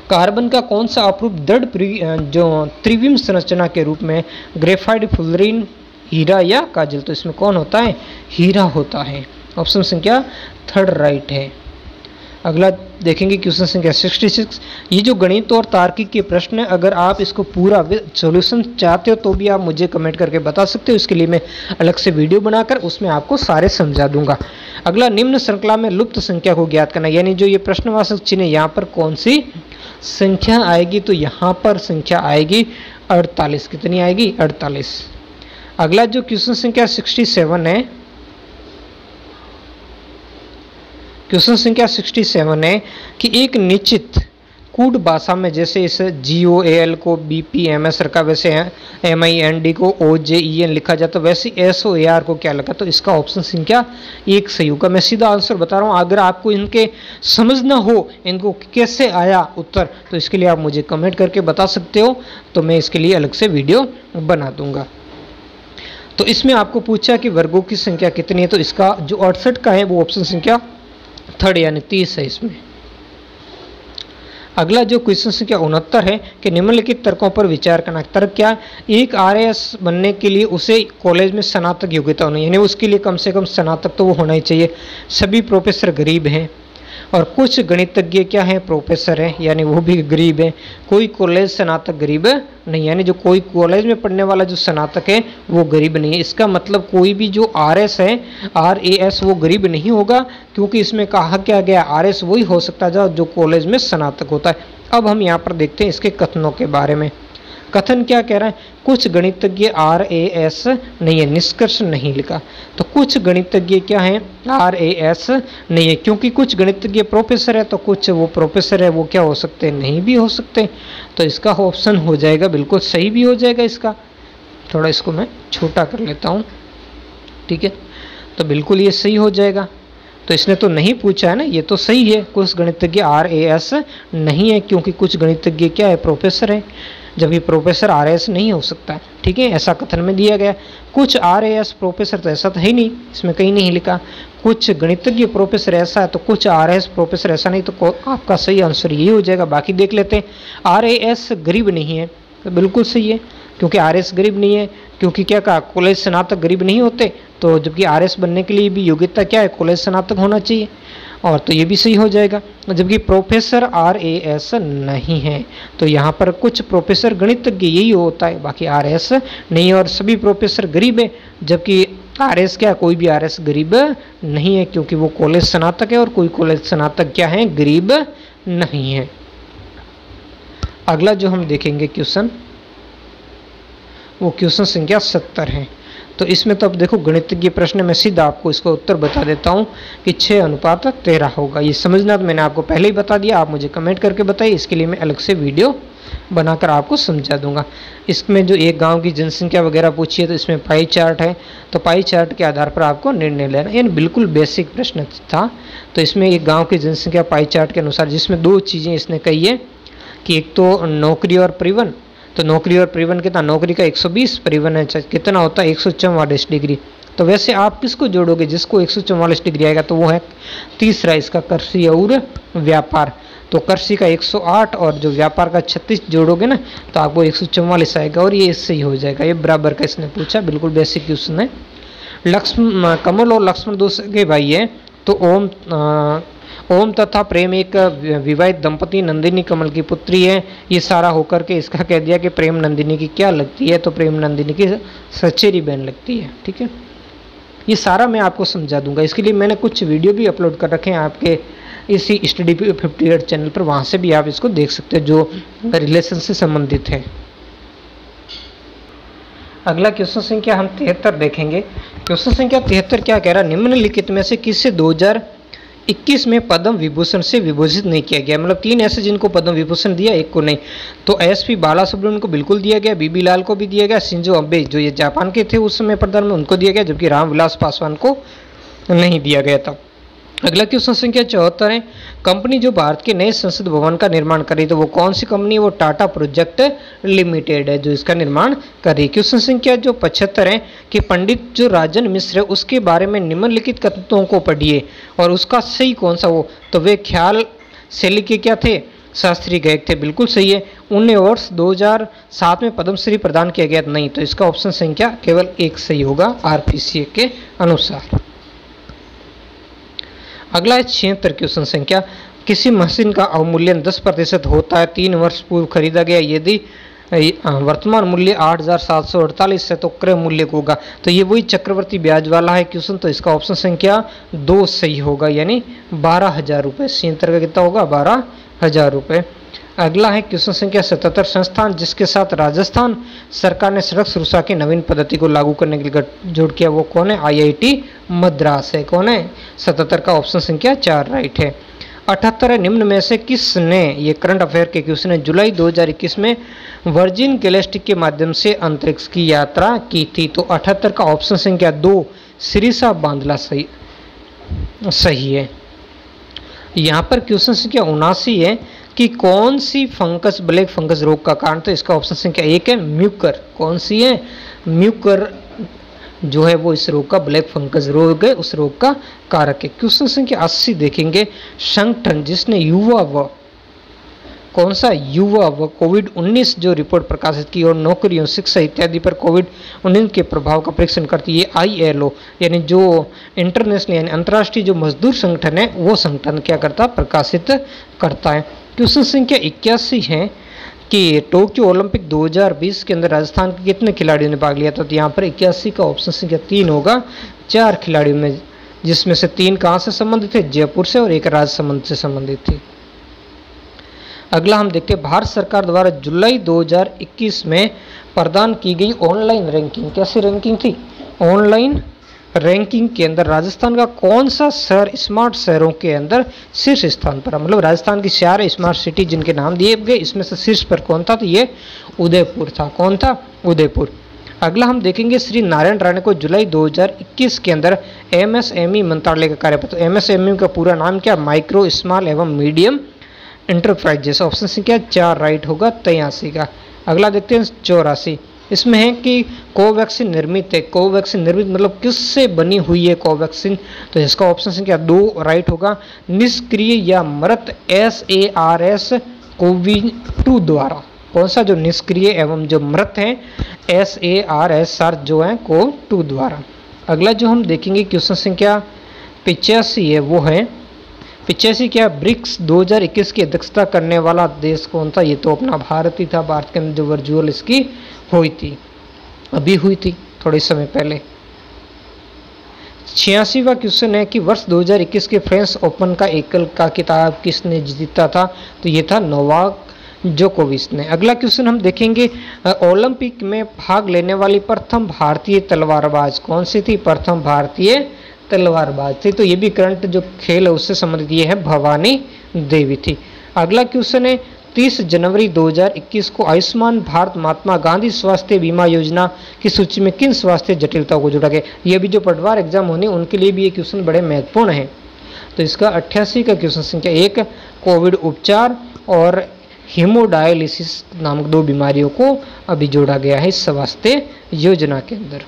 कार्बन का कौन सा अपरूप दृढ़ जो त्रिविम संरचना के रूप में ग्रेफाइट, फुलरीन, हीरा या काजल। तो इसमें कौन होता है, हीरा होता है। ऑप्शन संख्या 3 राइट है। अगला देखेंगे क्वेश्चन संख्या 66। ये जो गणित और तार्किक के प्रश्न है, अगर आप इसको पूरा सॉल्यूशन चाहते हो तो भी आप मुझे कमेंट करके बता सकते हो। इसके लिए मैं अलग से वीडियो बनाकर उसमें आपको सारे समझा दूंगा। अगला, निम्न श्रृंखला में लुप्त संख्या को ज्ञात करना, यानी जो ये प्रश्नवाचक चिन्ह यहाँ पर कौन सी संख्या आएगी, तो यहाँ पर संख्या आएगी 48। कितनी आएगी, 48। अगला जो क्वेश्चन संख्या 67 है, क्वेश्चन संख्या 67 है कि एक निश्चित कूट भाषा में जैसे इस GOAL को BPMS रखा, वैसे MIND को OJEN लिखा जाता, वैसे SOAR को क्या लिखा। तो इसका ऑप्शन संख्या 1 सही होगा। मैं सीधा आंसर बता रहा हूँ, अगर आपको इनके समझना हो इनको कैसे आया उत्तर, तो इसके लिए आप मुझे कमेंट करके बता सकते हो, तो मैं इसके लिए अलग से वीडियो बना दूंगा। तो इसमें आपको पूछा कि वर्गों की संख्या कितनी है, तो इसका जो 68 का है वो ऑप्शन संख्या 3 यानी 30 है इसमें। अगला जो क्वेश्चन संख्या 69 है कि निम्नलिखित तर्कों पर विचार करना। तर्क क्या, एक RAS बनने के लिए उसे कॉलेज में स्नातक योग्यता होनी, यानी उसके लिए कम से कम स्नातक तो वो होना ही चाहिए। सभी प्रोफेसर गरीब हैं और कुछ गणितज्ञ क्या हैं, प्रोफेसर हैं, यानी वो भी गरीब हैं। कोई कॉलेज स्नातक गरीब नहीं, यानी जो कोई कॉलेज में पढ़ने वाला जो स्नातक है वो गरीब नहीं है। इसका मतलब कोई भी जो RS है, RAS, वो गरीब नहीं होगा, क्योंकि इसमें कहा क्या गया, RS वही हो सकता है जो कॉलेज में स्नातक होता है। अब हम यहाँ पर देखते हैं इसके कथनों के बारे में। कथन क्या कह रहा है, कुछ गणितज्ञ RAS नहीं है, निष्कर्ष नहीं लिखा। तो कुछ गणितज्ञ क्या हैं, RAS नहीं है, क्योंकि कुछ गणितज्ञ प्रोफेसर है, तो कुछ वो प्रोफेसर है वो क्या हो सकते हैं, नहीं भी हो सकते। तो इसका ऑप्शन हो जाएगा, बिल्कुल सही भी हो जाएगा इसका। थोड़ा इसको मैं छोटा कर लेता हूँ, ठीक है, तो बिल्कुल ये सही हो जाएगा। तो इसने तो नहीं पूछा है ना, ये तो सही है, कुछ गणितज्ञ RAS नहीं है, क्योंकि कुछ गणितज्ञ क्या है, प्रोफेसर है, जब ये प्रोफेसर RAS नहीं हो सकता है, ठीक है, ऐसा कथन में दिया गया। कुछ RAS प्रोफेसर, तो ऐसा तो है ही नहीं, इसमें कहीं नहीं लिखा। कुछ गणितज्ञ प्रोफेसर ऐसा है, तो कुछ RAS प्रोफेसर ऐसा नहीं, तो आपका सही आंसर यही हो जाएगा। बाकी देख लेते हैं। RAS गरीब नहीं है, तो बिल्कुल सही है, क्योंकि RAS गरीब नहीं है, क्योंकि क्या कहा, कॉलेज स्नातक गरीब नहीं होते, तो जबकि RAS बनने के लिए भी योग्यता क्या है, कॉलेज स्नातक होना चाहिए, और तो ये भी सही हो जाएगा। जबकि प्रोफेसर RAS नहीं है, तो यहाँ पर कुछ प्रोफेसर गणितज्ञ यही होता है, बाकी RAS नहीं, और सभी प्रोफेसर गरीब है, जबकि RAS क्या, कोई भी RAS गरीब नहीं है, क्योंकि वो कॉलेज स्नातक है, और कोई कॉलेज स्नातक क्या है, गरीब नहीं है। अगला जो हम देखेंगे क्वेश्चन, वो क्वेश्चन संख्या 70 है। तो इसमें तो अब देखो गणितज्ञ प्रश्न में सीधा आपको इसका उत्तर बता देता हूँ कि 6:13 होगा। ये समझना तो मैंने आपको पहले ही बता दिया, आप मुझे कमेंट करके बताइए, इसके लिए मैं अलग से वीडियो बनाकर आपको समझा दूंगा। इसमें जो एक गांव की जनसंख्या वगैरह पूछी है, तो इसमें पाई चार्ट है, तो पाई चार्ट के आधार पर आपको निर्णय लेना, यानी बिल्कुल बेसिक प्रश्न था। तो इसमें एक गाँव की जनसंख्या पाई चार्ट के अनुसार, जिसमें 2 चीज़ें इसने कही है कि एक तो नौकरी और परिवहन। तो नौकरी और परिवहन कितना, नौकरी का 120, परिवहन है कितना होता है 144 डिग्री। तो वैसे आप किसको जोड़ोगे, जिसको 144 डिग्री आएगा, तो वो है तीसरा इसका, कृषि और व्यापार। तो कृषि का 108 और जो व्यापार का 36 जोड़ोगे ना तो आपको 144 आएगा, और ये इससे ही हो जाएगा। ये बराबर का इसने पूछा, बिल्कुल बेसिक क्वेश्चन है। कमल और लक्ष्मण दो सगे भाई है, तो ओम तथा प्रेम एक विवाहित दंपति, नंदिनी कमल की पुत्री है। ये सारा होकर के इसका कह दिया कि प्रेम नंदिनी की क्या लगती है, तो प्रेम नंदिनी की सचेरी बहन लगती है। ठीक है, ये सारा मैं आपको समझा दूंगा। इसके लिए मैंने कुछ वीडियो भी अपलोड कर रखे हैं आपके इसी स्टडी 58 चैनल पर, वहाँ से भी आप इसको देख सकते हैं जो रिलेशन से संबंधित है। अगला क्वेश्चन संख्या हम 73 देखेंगे। क्वेश्चन संख्या 73 क्या कह रहा है, निम्नलिखित में से किसे 2021 में पद्म विभूषण से विभूषित नहीं किया गया। मतलब 3 ऐसे जिनको पद्म विभूषण दिया, एक को नहीं। तो एसपी बालासुब्रमण्यम को बिल्कुल दिया गया, बीबी लाल को भी दिया गया, शिंजो अबे जो ये जापान के थे उस समय प्रधानमंत्री उनको दिया गया, जबकि रामविलास पासवान को नहीं दिया गया था। अगला क्वेश्चन संख्या 74 है, कंपनी जो भारत के नए संसद भवन का निर्माण कर रही, तो वो कौन सी कंपनी है, वो टाटा प्रोजेक्ट लिमिटेड है जो इसका निर्माण कर रही है। क्वेश्चन संख्या जो 75 है कि पंडित जो राजन मिश्र है उसके बारे में निम्नलिखित कथनों को पढ़िए और उसका सही कौन सा हो। तो वे ख्याल शैली के क्या थे, शास्त्रीय गायक थे, बिल्कुल सही है। उन्हें वर्ष 2007 में पद्मश्री प्रदान किया गया, नहीं। तो इसका ऑप्शन संख्या केवल एक सही होगा आरपीसीए के अनुसार। अगला है 76 क्वेश्चन संख्या, किसी मशीन का अवमूल्यन 10% होता है, 3 वर्ष पूर्व खरीदा गया, यदि वर्तमान मूल्य 8,748 है तो क्रय मूल्य होगा। तो ये वही चक्रवर्ती ब्याज वाला है क्वेश्चन, तो इसका ऑप्शन संख्या 2 सही होगा, यानी 12,000 रुपये। 76 का कितना होगा, 12,000 रुपये। अगला है क्वेश्चन संख्या 77, संस्थान जिसके साथ राजस्थान सरकार ने सड़क सुरक्षा की नवीन पद्धति को लागू करने के लिए गठजोड़ किया, वो कौन है, IIT मद्रास है। कौन है, 77 का ऑप्शन संख्या 4 राइट है। 78 है, निम्न में से किसने, ये करंट अफेयर के क्वेश्चन है, जुलाई 2021 में वर्जिन गैलेक्टिक के माध्यम से अंतरिक्ष की यात्रा की थी। तो 78 का ऑप्शन संख्या 2 सिरिसा बांदला सही है। यहाँ पर क्वेश्चन संख्या 79 है कि कौन सी फंगस ब्लैक फंगस रोग का कारण, तो इसका ऑप्शन संख्या 1 है म्यूकर। कौन सी है, म्यूकर जो है वो इस रोग का, ब्लैक फंगस रोग है उस रोग का कारक है। क्वेश्चन संख्या 80 देखेंगे, संगठन जिसने युवा व कौन सा, युवा व कोविड-19 जो रिपोर्ट प्रकाशित की और नौकरियों, शिक्षा इत्यादि पर कोविड-19 के प्रभाव का परीक्षण करती है, ILO यानी जो इंटरनेशनल यानी अंतर्राष्ट्रीय जो मजदूर संगठन है वो संगठन क्या करता, प्रकाशित करता है। क्वेश्चन संख्या 81 है कि टोक्यो ओलंपिक 2020 के अंदर राजस्थान के कितने खिलाड़ियों ने भाग लिया था। तो यहाँ पर 81 का ऑप्शन संख्या 3 होगा, 4 खिलाड़ियों में, जिसमें से 3 कहाँ से संबंधित थे, जयपुर से, और 1 राजसमंद से संबंधित थी। अगला हम देखते हैं, भारत सरकार द्वारा जुलाई 2021 में प्रदान की गई ऑनलाइन रैंकिंग, कैसी रैंकिंग थी, ऑनलाइन रैंकिंग के अंदर राजस्थान का कौन सा शहर स्मार्ट शहरों के अंदर शीर्ष स्थान पर, मतलब राजस्थान की 4 स्मार्ट सिटी जिनके नाम दिए गए, इसमें से शीर्ष पर कौन था, तो ये उदयपुर था। कौन था, उदयपुर। अगला हम देखेंगे, श्री नारायण राणे को जुलाई 2021 के अंदर MSME मंत्रालय का कार्यपत्र, MSME का पूरा नाम क्या, माइक्रो स्मॉल एवं मीडियम इंटरप्राइजेस। ऑप्शन संख्या 4 राइट होगा, 83 का। अगला देखते हैं 84, इसमें है कि कोवैक्सीन निर्मित है, कोवैक्सीन निर्मित मतलब किससे बनी हुई है कोवैक्सीन, तो इसका ऑप्शन संख्या 2 राइट होगा, निष्क्रिय या मृत SARS CoV-2 द्वारा। कौन सा, जो निष्क्रिय एवं जो मृत हैं SARS जो है CoV-2 द्वारा। अगला जो हम देखेंगे क्वेश्चन संख्या 85 है, वो है 85 क्या, ब्रिक्स 2021 की अध्यक्षता करने वाला देश कौन था, ये तो अपना भारत ही था। भारत के अंदर जो वर्चुअल इसकी हुई थी, अभी हुई थी थोड़े समय पहले। 86वां क्वेश्चन है कि वर्ष 2021 के फ्रेंच ओपन का एकल का खिताब किसने जीता था, तो ये था नोवाक जोकोविच ने। अगला क्वेश्चन हम देखेंगे, ओलंपिक में भाग लेने वाली प्रथम भारतीय तलवारबाज कौन सी थी, प्रथम भारतीय तलवारबाज थी। तो ये भी करंट जो खेल है उससे संबंधित ये है, भवानी देवी थी। अगला क्वेश्चन है, 30 जनवरी 2021 को आयुष्मान भारत महात्मा गांधी स्वास्थ्य बीमा योजना की सूची में किन स्वास्थ्य जटिलताओं को जोड़ा गया। ये भी जो पटवार एग्जाम होने उनके लिए भी ये क्वेश्चन बड़े महत्वपूर्ण हैं। तो इसका 88 का क्वेश्चन संख्या 1 कोविड उपचार और हीमोडायलिसिस नामक 2 बीमारियों को अभी जोड़ा गया है इस स्वास्थ्य योजना के अंदर।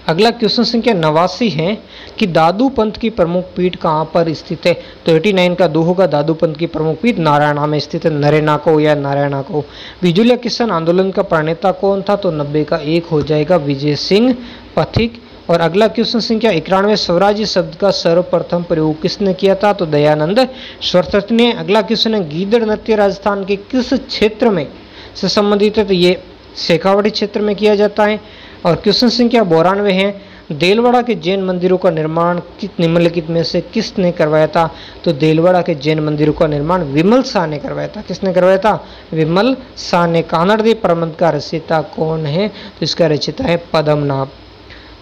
अगला क्वेश्चन संख्या 89 है कि दादू पंथ की प्रमुख पीठ कहाँ पर स्थित है। तो 89 का 2 होगा। दादू पंथ की प्रमुख पीठ नारायणा में स्थित है। नरेना को या नारायणा को। बिजुलिया किसान आंदोलन का प्रणेता कौन था। तो 90 का 1 हो जाएगा विजय सिंह पथिक। और अगला क्वेश्चन संख्या 91 स्वराज्य शब्द का सर्वप्रथम प्रयोग किसने किया था। तो दयानंद सरस्वती ने। अगला क्वेश्चन है गीदड़ नृत्य राजस्थान के किस क्षेत्र में से संबंधित है। तो ये शेखावाटी क्षेत्र में किया जाता है। और क्वेश्चन संख्या 92 है देलवाड़ा के जैन मंदिरों का निर्माण निम्नलिखित में से किसने करवाया था। तो देलवाड़ा के जैन मंदिरों का निर्माण विमल शाह ने करवाया था। किसने करवाया था। विमल शाह ने। कानड़देव प्रबंध का रचयिता कौन है। तो इसका रचयिता है पद्मनाभ।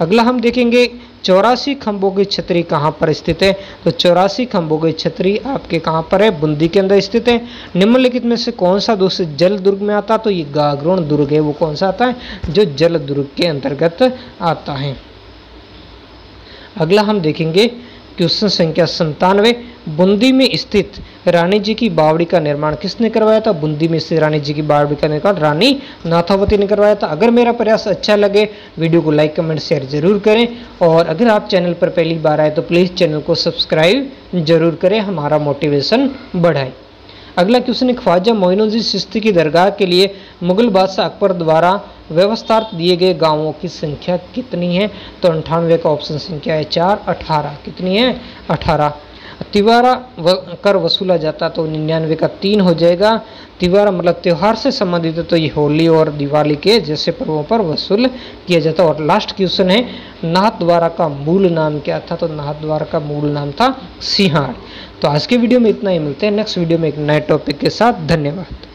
अगला हम देखेंगे 84 खंभों की छतरी कहाँ पर स्थित है। तो 84 खंभों की छतरी आपके कहाँ पर है। बूंदी के अंदर स्थित है। निम्नलिखित में से कौन सा दुर्ग जल दुर्ग में आता। तो ये गागरोन दुर्ग है। वो कौन सा आता है जो जल दुर्ग के अंतर्गत आता है। अगला हम देखेंगे क्वेश्चन संख्या 97 बूंदी में स्थित रानी जी की बावड़ी का निर्माण किसने करवाया था। बूंदी में स्थित रानी जी की बावड़ी का निर्माण रानी नाथावती ने करवाया था। अगर मेरा प्रयास अच्छा लगे वीडियो को लाइक कमेंट शेयर जरूर करें। और अगर आप चैनल पर पहली बार आए तो प्लीज़ चैनल को सब्सक्राइब जरूर करें, हमारा मोटिवेशन बढ़ाए। अगला क्वेश्चन है ख्वाजा मोइनुद्दीन चिश्ती की दरगाह के लिए मुगल बादशाह अकबर द्वारा व्यवस्थार्थ दिए गए गांवों की संख्या कितनी है। तो 98 का ऑप्शन संख्या है 4। 18 कितनी है 18। तिवारा कर वसूला जाता तो 99 का 3 हो जाएगा। तिवारा मतलब त्यौहार से संबंधित है तो ये होली और दिवाली के जैसे पर्वों पर वसूल किया जाता। और लास्ट क्वेश्चन है नाथद्वारा का मूल नाम क्या था। तो नाथद्वारा का मूल नाम था सिंहाड़। तो आज के वीडियो में इतना ही। मिलते हैं नेक्स्ट वीडियो में एक नए टॉपिक के साथ। धन्यवाद।